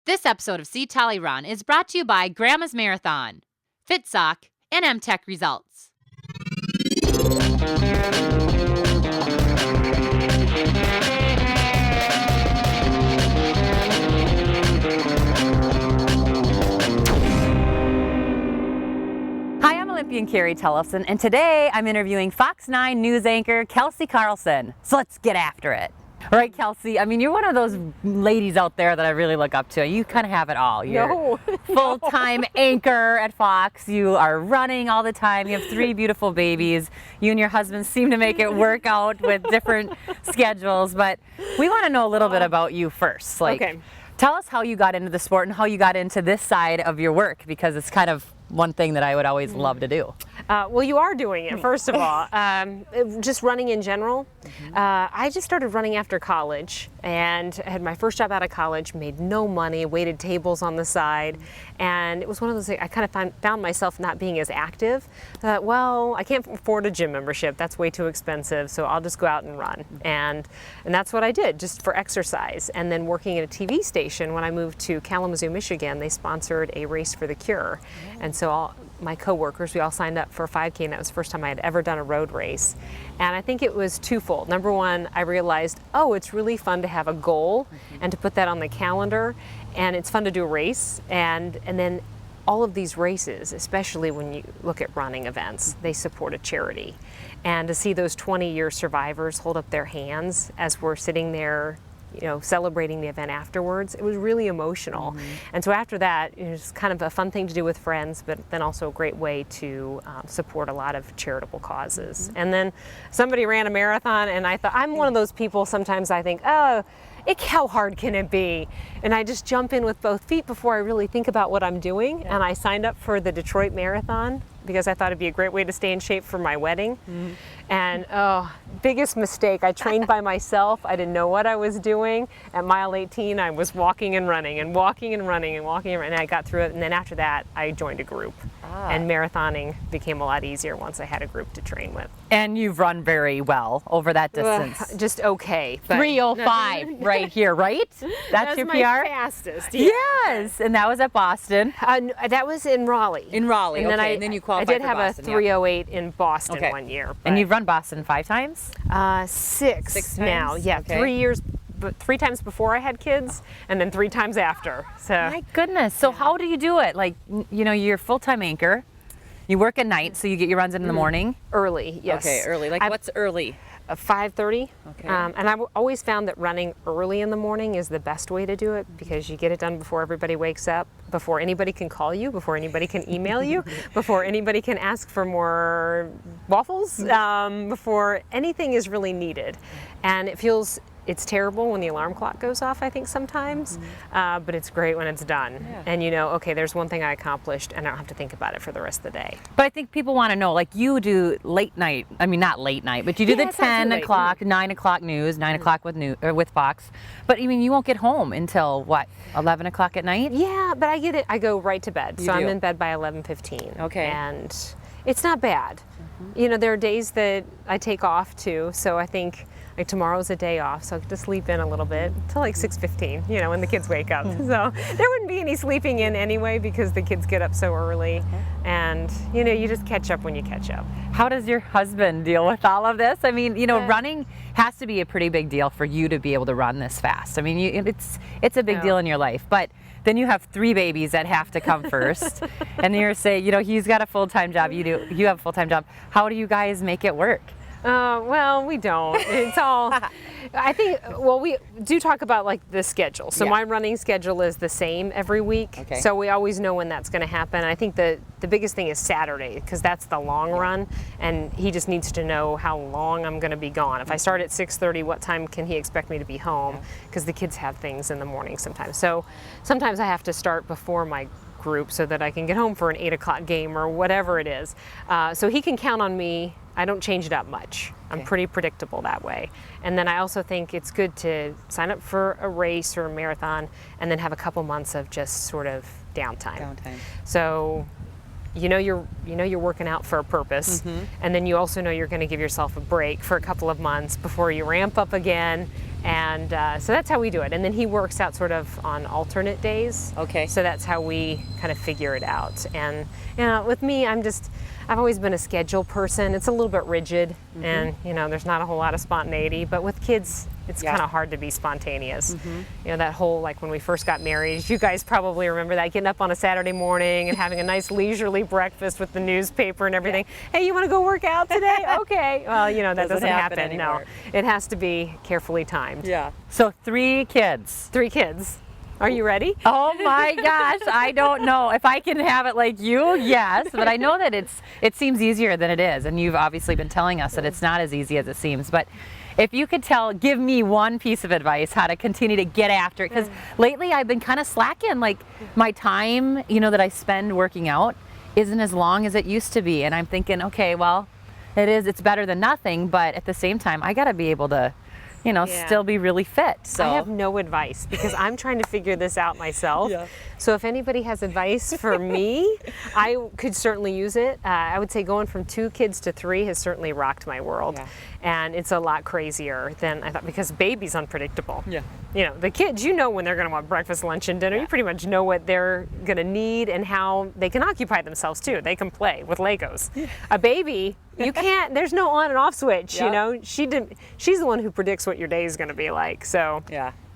This episode of See Tolle Run is brought to you by Grandma's Marathon, FitSock, and MTech Results. Hi, I'm Olympian Carrie Carlson, and today I'm interviewing Fox 9 news anchor Kelcey Carlson. So let's get after it. All right, Kelcey, I mean, you're one of those ladies out there that I really look up to. You kind of have it all. You're full-time anchor at Fox. You are running all the time. You have 3 beautiful babies. You and your husband seem to make it work out with different schedules. But we want to know a little bit about you first. Okay. Tell us how you got into the sport and how you got into this side of your work, because it's kind of one thing that I would always love to do. Well, you are doing it, first of all. Just running in general. I just started running after college and had my first job out of college, made no money, waited tables on the side. And it was one of those things, I kind of found myself not being as active. Well, I can't afford a gym membership. That's way too expensive. So I'll just go out and run. And that's what I did, just for exercise. And then working at a TV station, when I moved to Kalamazoo, Michigan, they sponsored a Race for the Cure. And so all my coworkers, we all signed up for a 5K, and that was the first time I had ever done a road race. And I think it was twofold. Number one, I realized, oh, it's really fun to have a goal and to put that on the calendar, and it's fun to do a race. And then all of these races, especially when you look at running events, they support a charity. And to see those 20-year survivors hold up their hands as we're sitting there, you know, celebrating the event afterwards, it was really emotional. And so after that, it was kind of a fun thing to do with friends, but then also a great way to support a lot of charitable causes. And then somebody ran a marathon, and I thought, I'm one of those people, sometimes I think, oh, how hard can it be? And I just jump in with both feet before I really think about what I'm doing. And I signed up for the Detroit Marathon because I thought it'd be a great way to stay in shape for my wedding. And biggest mistake, I trained by myself. I didn't know what I was doing. At mile 18, I was walking and running and walking and running and walking and running. And I got through it. And then after that, I joined a group. And marathoning became a lot easier once I had a group to train with. And you've run very well over that distance. Just okay. 3:05 right here, right? That's your my PR? fastest. Yes, and that was at Boston. That was in Raleigh. In Raleigh, and then okay, and then you I qualified did for have Boston, a 3:08 in Boston Okay. one year. And you've run Boston 5 times? 6 6 now. times? Yeah, Okay. 3 years, but 3 times before I had kids, and then 3 times after. So My goodness. So how do you do it? Like, you know, you're a full-time anchor. You work at night, so you get your runs in the morning? early, yes. Okay, early. Like, what's early? 5:30. Okay. And I've always found that running early in the morning is the best way to do it, because you get it done before everybody wakes up, before anybody can call you, before anybody can email you, before anybody can ask for more waffles, before anything is really needed. And it's terrible when the alarm clock goes off, I think, sometimes, but it's great when it's done. Yeah. And you know, okay, there's one thing I accomplished, and I don't have to think about it for the rest of the day. But I think people want to know, like, you do late night, I mean, not late night, but you do the Yeah, it's not too 10 late. o'clock, 9 o'clock news, 9 o'clock with Fox. But I mean, you won't get home until, what, 11 o'clock at night? Yeah, but I get it. I go right to bed. So I'm do. in bed by 11:15. Okay. And it's not bad. You know, there are days that I take off too. So I think like tomorrow's a day off, so I get to sleep in a little bit till like 6:15, you know, when the kids wake up. So there wouldn't be any sleeping in anyway, because the kids get up so early. And, you know, you just catch up when you catch up. How does your husband deal with all of this? I mean, you know, running has to be a pretty big deal for you to be able to run this fast. I mean, it's a big deal in your life, but then you have 3 babies that have to come first. And you're saying, you know, he's got a full-time job, you have a full-time job. How do you guys make it work? Well, we don't. It's all, I think, well, we do talk about like the schedule. So my running schedule is the same every week. Okay. So we always know when that's going to happen. I think the biggest thing is Saturday, because that's the long run, and he just needs to know how long I'm going to be gone. If I start at 6:30, what time can he expect me to be home? Because the kids have things in the morning sometimes. So sometimes I have to start before my group so that I can get home for an 8 o'clock game or whatever it is. So he can count on me. I don't change it up much. I'm pretty predictable that way. And then I also think it's good to sign up for a race or a marathon and then have a couple months of just sort of downtime. So you know you're working out for a purpose, and then you also know you're going to give yourself a break for a couple of months before you ramp up again, And so that's how we do it. And then he works out sort of on alternate days. Okay. So that's how we kind of figure it out. And with me, I've always been a schedule person. It's a little bit rigid, and there's not a whole lot of spontaneity. But with kids, it's kind of hard to be spontaneous. That whole, like when we first got married, you guys probably remember that, getting up on a Saturday morning and having a nice leisurely breakfast with the newspaper and everything. Hey, you want to go work out today? Okay. Well, that doesn't happen anymore. No, it has to be carefully timed. Yeah. So 3 kids. 3 kids. Are you ready? Oh my gosh, I don't know if I can have it like you. Yes, but I know that it seems easier than it is, and you've obviously been telling us that it's not as easy as it seems. But if you could give me one piece of advice how to continue to get after it, because lately I've been kind of slacking. Like my time, that I spend working out isn't as long as it used to be, and I'm thinking, okay, well, it's better than nothing, but at the same time, I got to be able to still be really fit. So I have no advice because I'm trying to figure this out myself. So if anybody has advice for me, I could certainly use it. I would say going from 2 kids to 3 has certainly rocked my world. And it's a lot crazier than I thought, because baby's unpredictable. The kids, when they're going to want breakfast, lunch, and dinner. You pretty much know what they're going to need and how they can occupy themselves too. They can play with Legos. A baby, you can't, there's no on and off switch, she's the one who predicts what your day is going to be like. So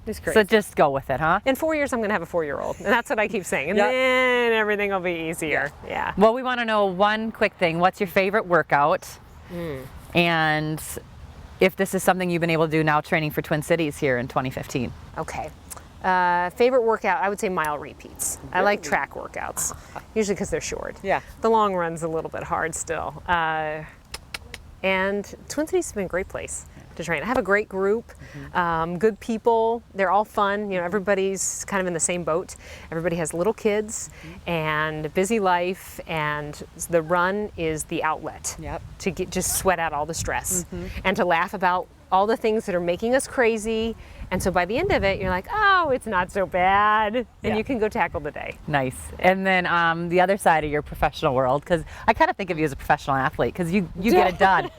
it's crazy. So just go with it, huh? In 4 years, I'm going to have a 4-year-old, and that's what I keep saying. And then everything will be easier. Well, we want to know one quick thing. What's your favorite workout? And if this is something you've been able to do now training for Twin Cities here in 2015. Okay. Favorite workout, I would say mile repeats. Really? I like track workouts, usually because they're short. The long run's a little bit hard still. And Twin Cities has been a great place to train. I have a great group, good people. They're all fun. Everybody's kind of in the same boat. Everybody has little kids and a busy life, and the run is the outlet to just sweat out all the stress and to laugh about all the things that are making us crazy. And so by the end of it, you're like, oh, it's not so bad. And you can go tackle the day. Nice. And then the other side of your professional world, because I kind of think of you as a professional athlete, because you get it done.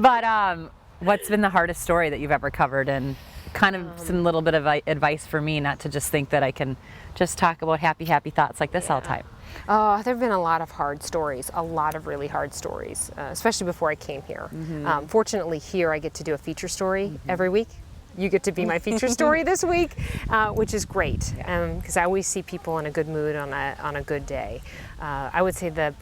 But what's been the hardest story that you've ever covered, and kind of some little bit of advice for me not to just think that I can just talk about happy thoughts like this all the time? There have been a lot of hard stories, a lot of really hard stories, especially before I came here. Fortunately here I get to do a feature story every week. You get to be my feature story this week, which is great, because I always see people in a good mood on a good day. I would say the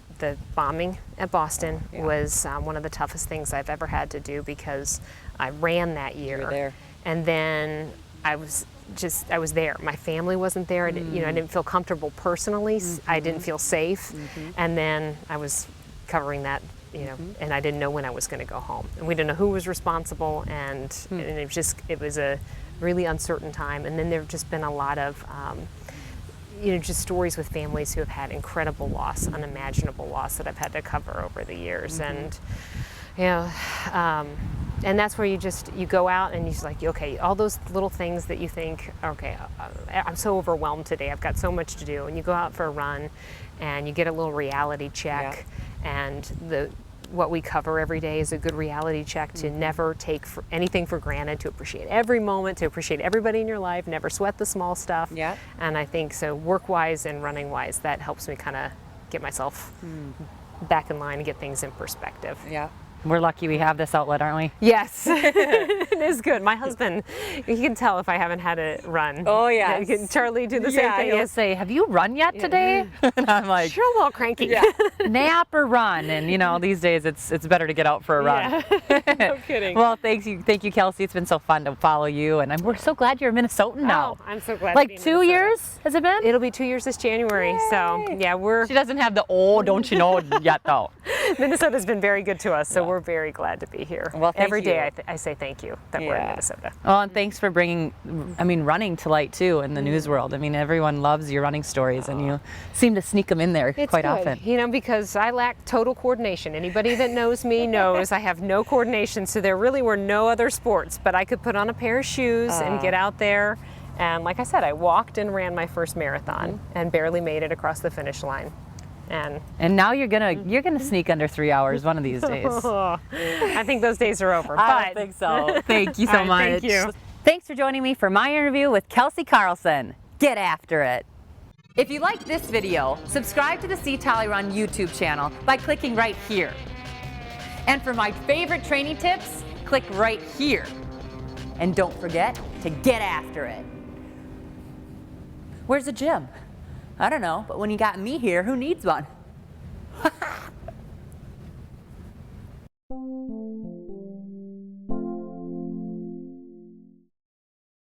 bombing at Boston was one of the toughest things I've ever had to do, because I ran that year. You were there. And then I was there. My family wasn't there. I didn't feel comfortable personally. I didn't feel safe. And then I was covering that, and I didn't know when I was going to go home. And we didn't know who was responsible, and it was a really uncertain time. And then there have just been a lot of, just stories with families who have had incredible loss, unimaginable loss that I've had to cover over the years. And, and that's where you go out and you're just like, okay, all those little things that you think, okay, I'm so overwhelmed today, I've got so much to do. And you go out for a run and you get a little reality check. And what we cover every day is a good reality check to never take anything for granted, to appreciate every moment, to appreciate everybody in your life, never sweat the small stuff. And I think so, work-wise and running-wise, that helps me kind of get myself back in line and get things in perspective. We're lucky we have this outlet, aren't we? Yes, it is good. My husband, he can tell if I haven't had a run. Oh yeah. Charlie do the same thing. He'll say, "Have you run yet today?" And I'm like, "Sure, a little cranky." Nap or run, and these days it's better to get out for a run. No kidding. Well, thank you, Kelcey. It's been so fun to follow you, and we're so glad you're a Minnesotan now. Oh, I'm so glad. Like to be in 2 Minnesota. years has it been? It'll be 2 years this January. Yay. So yeah, She doesn't have the don't you know yet though. Minnesota's been very good to us, so we're very glad to be here. Well, every day I say thank you that we're in Minnesota. Well, and thanks for bringing, running to light too in the news world. Everyone loves your running stories, and you seem to sneak them in there quite often. Because I lack total coordination. Anybody that knows me knows I have no coordination, so there really were no other sports, but I could put on a pair of shoes and get out there. And like I said, I walked and ran my first marathon and barely made it across the finish line. And now you're gonna sneak under 3 hours one of these days. I think those days are over. I don't think so. Thank you so much. Thank you. Thanks for joining me for my interview with Kelcey Carlson. Get after it. If you like this video, subscribe to the Tolle Run YouTube channel by clicking right here. And for my favorite training tips, click right here. And don't forget to get after it. Where's the gym? I don't know, but when you got me here, who needs one?